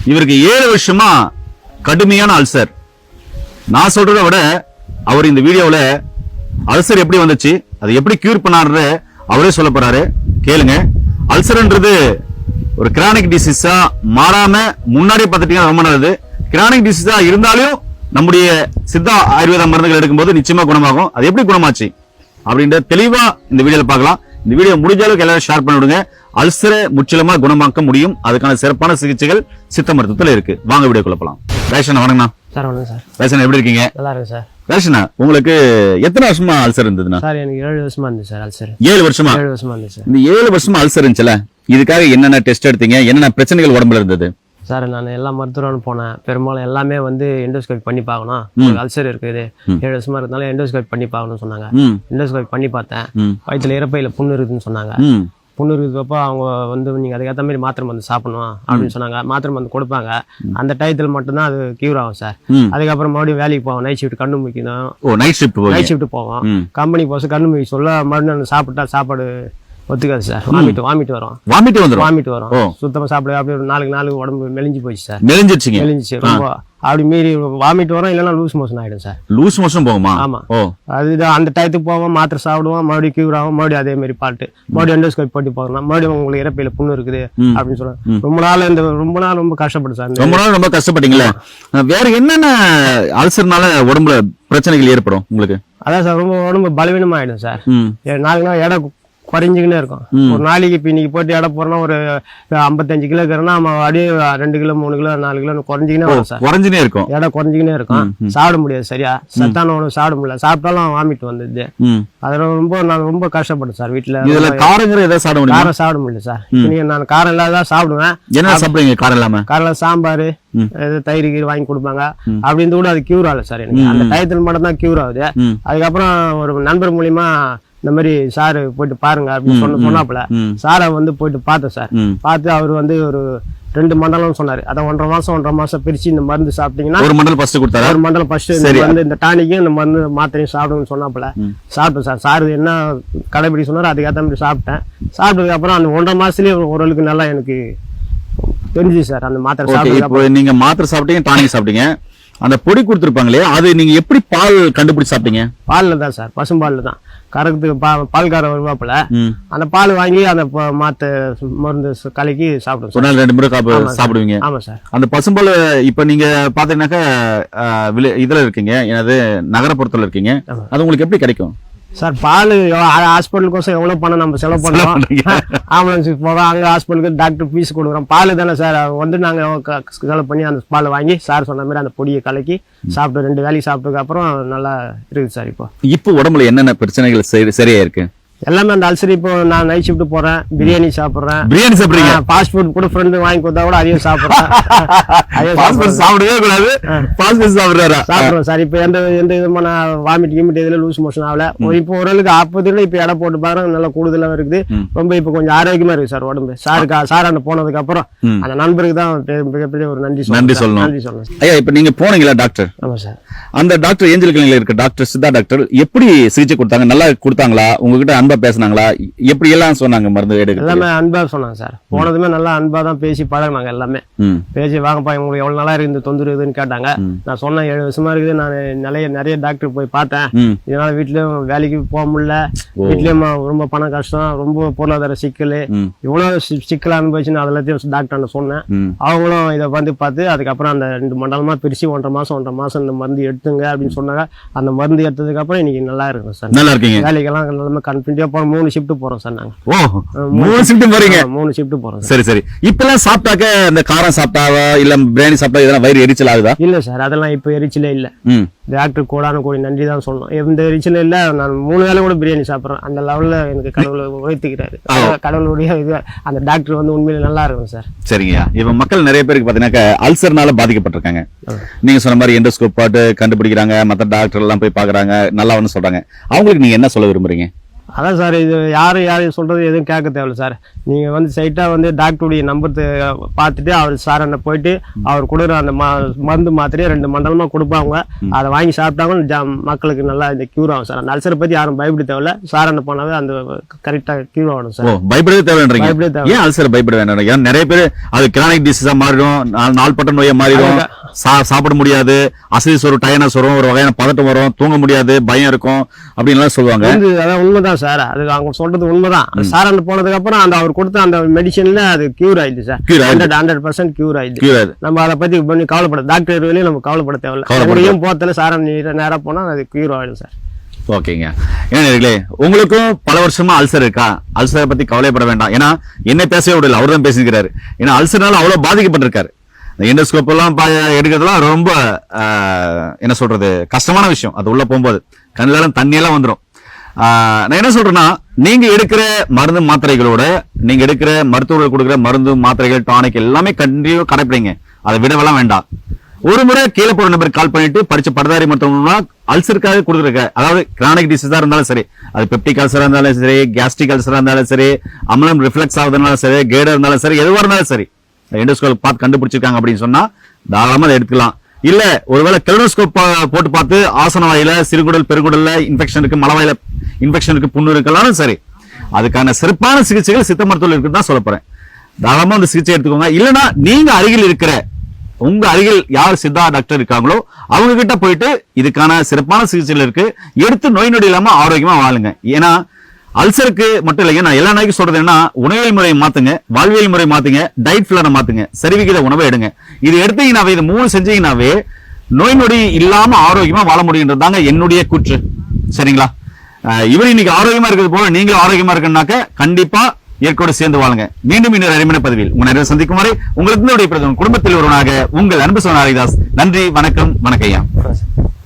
இவருக்கு 7 வருஷமா கடுமையான அல்சர். நான் சொல்றதை விட அவர் இந்த வீடியோல அல்சர் எப்படி வந்துச்சு, அதை எப்படி கியூர் பண்ணாரு அவரே சொல்ல போறாரு. கேளுங்க. அல்சர்ன்றது ஒரு கிரானிக் டிசீஸா மாறாம முன்னாடியே பார்த்துட்டீங்கன்னா ரொம்ப நல்லது. கிரானிக் டிசீஸா இருந்தாலும் நம்முடைய சித்தா ஆயுர்வேத மருந்துகள் எடுக்கும்போது நிச்சயமா குணமாகும். அது எப்படி குணமாச்சு அப்படின்ற தெளிவா இந்த வீடியோல பார்க்கலாம். இந்த வீடியோ முடிஞ்ச அளவுக்கு எல்லாரும் ஷேர் பண்ணி விடுங்க. அல்சரை முற்றிலுமா குணமாக்க முடியும். அதுக்கான சிறப்பான சிகிச்சைகள் சித்த மருத்துவத்துல இருக்கு. வாங்க வீடியோக்குள்ள போலாம். ரேஷனா வணக்கம்ண்ணா. சார் வணக்கம் சார். ரேஷனா எப்படி இருக்கீங்க? நல்லா இருக்கு சார். ரேஷனா உங்களுக்கு எத்தனை வருஷமா அல்சர் இருந்ததுன்னா? சார் எனக்கு 7 வருஷமா இருந்துச்சு சார் அல்சர். 7 வருஷமா இருந்துச்சு. இந்த 7 வருஷமா அல்சர் இருந்துச்சுல, இதுக்காக என்னென்ன டெஸ்ட் எடுத்தீங்க, என்னென்ன பிரச்சனைகள் உடம்புல இருந்தது? சார் நான் எல்லா மருத்துவரும் போனேன். பெரும்பாலும் எல்லாமே வந்து எண்டோஸ்கோபி பண்ணி பார்க்கணும், அல்சர் இருக்குது 7 வருஷமா இருந்தாலும் எண்டோஸ்கோபி பண்ணி பார்க்கணும்னு சொன்னாங்க. எண்டோஸ்கோபி பண்ணி பார்த்தேன். வயிற்றுல இறப்பையில புண்ணு இருக்குதுன்னு சொன்னாங்க. புண்ணு இருக்கிறப்போ அவங்க வந்து நீங்க அதுக்கேற்ற மாதிரி மாத்திரை மருந்து சாப்பிடணும் அப்படின்னு சொன்னாங்க. மாத்திரை மருந்து கொடுப்பாங்க. அந்த டயத்தில் மட்டும்தான் அது கியூர் ஆகும் சார். அதுக்கப்புறம் மறுபடியும் வேலைக்கு போவோம். நைட் ஷிஃப்ட் கண்ணு முக்கியம். நைட் ஷிஃப்ட் போவோம். கம்பெனிக்கு போக கண்ணு முக்கி சொல்ல மறுபடியும் சாப்பிட்டா சாப்பாடு ஒத்துக்காது சார். வாமிட் வரும். சுத்தமா சாப்பிட அப்படியே ஒரு 4 நாள் உடம்பு மெலிஞ்சு போச்சு சார். மெலிஞ்சிச்சு ரொம்ப. அப்படி மீறி வாமிட் வரும், இல்லைன்னா லூஸ் மோஷன் ஆயிடும் சார். லூஸ் மோஷன் போகுமா? ஆமா. அதுதான் அந்த டயத்துக்கு போவோம், மாத்திரை சாப்பிடுவோம், மறுபடியும் கியூர் ஆகும், மறுபடியும் அதே மாதிரி பாட்டு மறுபடியும் எண்டோஸ்கோபி போட்டு போகலாம். மறுபடியும் உங்களுக்கு இறப்பையில புண்ணு இருக்குது அப்படின்னு சொல்லுவாங்க. ரொம்ப நாள் ரொம்ப கஷ்டப்பட்டு சார். ரொம்ப கஷ்டப்பட்டீங்களா? வேற என்னென்ன அல்சர்னால உடம்புல பிரச்சனைகள் ஏற்படும் உங்களுக்கு? அதான் சார், ரொம்ப உடம்பு பலவீனமா ஆயிடும் சார். 4 நாள் எடை குறைஞ்சிக்கினே இருக்கும். ஒரு நாளைக்கு இப்ப இன்னைக்கு போட்டு எடை போறோம்னா ஒரு 55 கிலோ இருக்கிறோம்னா நம்ம அப்படியே 2 கிலோ 3 கிலோ 4 கிலோ குறைஞ்சிக்கினே வரும் சார். குறைஞ்சினே இருக்கும், எடை குறைஞ்சிக்கினே இருக்கும். சாப்பிட முடியாது, சரியா சத்தான உணவு சாப்பிட முடியல. சாப்பிட்டாலும் வாமிட் வந்தது. அதுல நான் ரொம்ப கஷ்டப்பட்டேன் சார். வீட்டுல காரம் சாப்பிட முடியல சார். நான் காரம் இல்லாத சாப்பிடுவேன். என்ன சாப்பிடுவீங்க காரம் இல்லாம? காரம் சாம்பார், தயிர் கீரை வாங்கி கொடுப்பாங்க. அப்படின்னு கூட அது கியூர் ஆகல சார். எனக்கு அந்த டயத்தில் மட்டும் தான் கியூர் ஆகுது. அதுக்கப்புறம் ஒரு நண்பர் மூலியமா இந்த மாதிரி சாரு போயிட்டு பாருங்க அப்படின்னு சொன்னாப்புல சாரை வந்து போயிட்டு பார்த்தேன் சார். பார்த்து அவர் வந்து ஒரு 2 மண்டலம் சொன்னாரு. அதை 1.5 மாசம் பிரிச்சு இந்த மருந்து சாப்பிட்டீங்கன்னா ஒரு மண்டலம் ஃபர்ஸ்ட் வந்து இந்த டானிக்கும் இந்த மருந்து மாத்திரையும் சாப்பிடுங்கன்னு சொன்னாப்புல சாப்பிட்டேன் சார். சாரு என்ன கடைபிடி சொன்னாரு அதுக்கேற்ற மாதிரி சாப்பிட்டேன். சாப்பிட்டதுக்கு அப்புறம் அந்த 1.5 மாசத்துலயே ஓரளவுக்கு நல்லா எனக்கு தெரிஞ்சு சார். அந்த மாத்திரை சாப்பிட்டு நீங்க மாத்திரை சாப்பிட்டீங்க, டானிக் சாப்பிட்டீங்க, அந்த பொடி கொடுத்துருப்பாங்களே அது நீங்க எப்படி பால் கண்டுபிடிச்சு சாப்பிட்டீங்க? பால்ல தான் சார், பசும்பால்ல தான். கறக்குறதுக்கு பால்காரர் வருவாப்புல அந்த பால் வாங்கி அந்த மருந்து கலக்கி சாப்பிடுவோம். 2 முறை சாப்பிடுவீங்க? ஆமா சார். அந்த பசும்பால் இப்ப நீங்க பாத்தீங்கன்னாக்கா இதுல இருக்கீங்க, எனது நகரப்புறத்துல இருக்கீங்க, அது உங்களுக்கு எப்படி கிடைக்கும் சார்? பால் ஹாஸ்பிட்டலுக்கோசம் எவ்வளவு பணம் நம்ம செலவு பண்றோம். ஆம்புலன்ஸுக்கு போறோம், அங்க ஹாஸ்பிட்டலுக்கு டாக்டர் ஃபீஸ் கொடுக்குறோம். பால் தானே சார் வந்து நாங்க செலவு பண்ணி அந்த பால் வாங்கி சார் சொன்ன மாதிரி அந்த பொடியை கலக்கி சாப்பிட்டு 2 வேலைக்கு சாப்பிட்டதுக்கு அப்புறம் நல்லா இருக்குது சார். இப்போ உடம்புல என்னென்ன பிரச்சனைகள் சரியா இருக்கு? எல்லாமே அந்த அல்சர். இப்போ நான் நைட் ஷிஃப்ட் போறேன், பிரியாணி சாப்பிடுறேன். ஃபாஸ்ட் ஃபுட் கூட ஃப்ரெண்டு வாங்கி கொடுத்தா கூட அதையும் சாப்பிடுறேன். சாப்பிடவே கூடாது, சாப்பிடுறேன் சார். இப்போ எந்த விதமான வாமிட் கிமிட் இதுல லூஸ் மோஷன் ஆகல. இப்போ ஓரளவுக்கு 40 இப்ப எடை போட்டு பாருங்க, நல்லா கூடுதலா இருக்குது. ரொம்ப இப்ப கொஞ்சம் ஆரோக்கியமா இருக்கு சார் உடம்பு. சார் அந்த போனதுக்கு அப்புறம் அந்த நண்பருக்கு தான் மிகப்பெரிய ஒரு நன்றி சொல்லணும். ஐயா, இப்ப நீங்க போனீங்களா டாக்டர்? ஆமா சார். அந்த டாக்டர் ஏஞ்சல் கிளினிக்ல இருக்க டாக்டர், சித்தா டாக்டர் எப்படி சிகிச்சை கொடுத்தாங்க? நல்லா கொடுத்தாங்களா? உங்ககிட்ட அன்பா பேசினாங்களா? எப்படி எல்லாம் சொன்னாங்க? மருந்து எடுக்க எல்லாமே அன்பா சொன்னாங்க சார். போனதுமே நல்லா அன்பா தான் பேசி பழகினாங்க. எல்லாமே பேசி வாங்கப்பா உங்களுக்கு எவ்வளவு நாளா இருக்கு இந்த தொந்தரவு இருக்குன்னு கேட்டாங்க. நான் சொன்னேன் 7 வருஷமா இருக்குது. நான் நிறைய டாக்டர் போய் பார்த்தேன். இதனால வீட்லயும் வேலைக்கு போக முடியல, வீட்லயும் ரொம்ப பணம் கஷ்டம், ரொம்ப பொருளாதார சிக்கல், இவ்வளவு சிக்கல் அனுபவிச்சுன்னு அதெல்லாத்தையும் டாக்டர் சொன்னேன். அவங்களும் இதை வந்து பார்த்து அதுக்கப்புறம் அந்த 2 மண்டலமா பிரிச்சு 1.5 மாசம் இந்த மருந்து எடுத்துங்க அப்படின்னு சொன்னாங்க. அந்த மருந்து எடுத்ததுக்கு அப்புறம் இன்னைக்கு நல்லா இருக்கும் சார். நல்லா இருக்கீங்க? வேலைக்கெல்லாம் கன்ஃபிடன்ட் 3 ஷிஃப்ட் போறோம் சார். நாங்க 3 ஷிஃப்ட் போறீங்க? 3 ஷிஃப்ட் போறோம். சரி. இப்பெல்லாம் சாப்பிட்டாக்க இந்த காரம் சாப்பிட்டாவா இல்ல பிரியாணி சாப்பிட்டா இதெல்லாம் வயிறு எரிச்சல் ஆகுதா? இல்ல சார், அதெல்லாம் இப்ப எரிச்சலே இல்ல. டாக்டர் கோடி நன்றி தான் சொல்லணும். எந்த எரிச்சலும் இல்ல. நான் 3 வேளை கூட பிரியாணி சாப்பிடுறேன். அந்த லெவல்ல எனக்கு கடவுளை உயர்த்திக்கிறாரு. கடவுளுடைய இது அந்த டாக்டர் வந்து உண்மையில நல்லா இருக்கும் சார். சரிங்கய்யா. இப்ப மக்கள் நிறைய பேருக்கு பாத்தீங்கன்னா அல்சர்னால பாதிக்கப்பட்டிருக்காங்க. நீங்க சொன்ன மாதிரி எண்டோஸ்கோப் பாட்டு கண்டுபிடிக்கிறாங்க, மத்த டாக்டர் எல்லாம் போய் பாக்குறாங்க, நல்லா சொல்றாங்க. அவங்களுக்கு நீங்க என்ன சொல்ல விரும்புறீங்க? அதான் சார், இது யாரையும் சொல்றது எதுவும் கேட்க தேவையில்ல சார். நீங்க வந்து சைட்டா வந்து டாக்டருடைய நம்பர் பார்த்துட்டு அவர் சார் என்ன போயிட்டு அவர் கொடுக்குற அந்த மருந்து மாத்திரையே 2 மண்டலமா கொடுப்பாங்க. அதை வாங்கி சாப்பிட்டாங்க மக்களுக்கு நல்லா இந்த கியூர் ஆகும் சார். அந்த அல்சரை பத்தி யாரும் பயப்பட தேவையில்ல. சார் என்ன போனாவே அந்த கரெக்டா கியூர் ஆகணும் சார். பயப்படவே தேவைன்றீங்க. ஏன் அல்சர் பயப்பட வேண்டாம்? ஏன் நிறைய பேர் அது கிரானிக் டிசீஸா மாறிடும், நாள்பட்ட நோயா மாறிடும், சாப்பிட முடியாது, அசதி வரும், டயர்னஸ் வரும், ஒரு வகையான பதட்டம் வரும், தூங்க முடியாது, பயம் இருக்கும் அப்படின்னு சொல்லுவாங்க. அதான் உண்மைதான் சார். அது அவங்க சொல்றது உண்மைதான். சார் அந்த போனதுக்கு அப்புறம் அந்த அவர் கொடுத்த அந்த மெடிசன்ல அது கியூர் ஆயிடுச்சு சார். 100% கியூர் ஆயிடுச்சு. நம்ம அதை பத்தி பண்ணி கவலைப்பட டாக்டர் வரையும் நம்ம கவலைப்பட தேவையில்லை. போறதுல சார் நேரா போனா அது கியூர் ஆயிடும் சார். ஓகேங்க. ஏன்னா உங்களுக்கும் பல வருஷமா அல்சர் இருக்கா? அல்சரை பத்தி கவலைப்பட வேண்டாம். ஏன்னா என்ன பேசவே விடல, அவர் தான் பேசிக்கிறாரு. ஏன்னா அல்சர்னால அவ்வளவு பாதிக்கப்பட்டிருக்காரு. எண்டோஸ்கோப் எல்லாம் எடுக்கிறதுலாம் ரொம்ப என்ன சொல்றது கஷ்டமான விஷயம். அது உள்ள போகும்போது கண்ணில தண்ணியெல்லாம் வந்துடும். நான் என்ன சொல்றேன்னா, நீங்க எடுக்கிற மருந்து மாத்திரைகளோட நீங்க எடுக்கிற மருத்துவர்கள் கொடுக்குற மருந்து மாத்திரைகள் டானிக் எல்லாமே கண்டிப்பா கடைப்பிடிங்க. அதை விடவெல்லாம் வேண்டாம். ஒரு முறை கீழே போற நபர் கால் பண்ணிட்டு படிச்ச பட்டதாரி மருத்துவம்னா அல்சருக்காக கொடுக்குறக்க, அதாவது கிரானிக் டிசீஸா இருந்தாலும் சரி, அது பெப்டிக் அல்சரா இருந்தாலும் சரி, கேஸ்ட்ரிக் அல்சரா இருந்தாலும் சரி, அமிலம் ரிஃப்ளெக்ஸ் ஆகுதுனாலும் சரி, கேடா இருந்தாலும் சரி, எதுவாக இருந்தாலும் சரி, எண்டோஸ்கோப் பார்த்து கண்டுபிடிச்சிருக்காங்க அப்படின்னு சொன்னா தாராளமா அதை எடுத்துக்கலாம். இல்ல ஒருவேளை கெலனோஸ்கோப் போட்டு பார்த்து ஆசன வாயில, சிறுகுடல், பெருகுடல்ல இன்ஃபெக்ஷன் இருக்கு, மலவாயில இன்ஃபெக்ஷன் இருக்கு, புண்ணு இருக்கலாம் சரி, அதுக்கான சிறப்பான சிகிச்சைகள் சித்த மருத்துவத்தில் இருக்குன்னு தான் சொல்ல போறேன். தாராளமா அந்த சிகிச்சை எடுத்துக்கோங்க. இல்லைன்னா நீங்க அருகில் இருக்கிற உங்க அருகில் யார் சித்தா டாக்டர் இருக்காங்களோ அவங்க கிட்ட போயிட்டு இதுக்கான சிறப்பான சிகிச்சைகள் இருக்கு, எடுத்து நோய் நொடி இல்லாம ஆரோக்கியமா வாழுங்க. ஏன்னா அல்சருக்கு மட்டும் இல்லைங்க, நான் எல்லா நாளைக்கும் சொல்றது என்ன, உணவியல் முறை மாத்துங்க, வாழ்வியல் முறை மாத்துங்க, டயட் பிளான மாத்துங்க, சரிவிகித உணவை எடுங்க. இது எடுத்தீங்கன்னாவே, இது 3 செஞ்சீங்கன்னாவே நோய் நொடி இல்லாம ஆரோக்கியமா வாழ முடியுன்றதாங்க என்னுடைய கூற்று. சரிங்களா? இவர் இன்னைக்கு ஆரோக்கியமா இருக்கிறது போல நீங்களும் ஆரோக்கியமா இருக்குன்னாக்க கண்டிப்பா இயற்கையோடு சேர்ந்து வாழுங்க. மீண்டும் இன்னொரு அருமையான பதிவில் உங்க நிறைய சந்திக்கும் வரை உங்களுக்கு குடும்பத்தில் ஒருவனாக உங்கள் அன்பு சோழன் ஹரிதாஸ். நன்றி, வணக்கம், வணக்கம் ஐயா.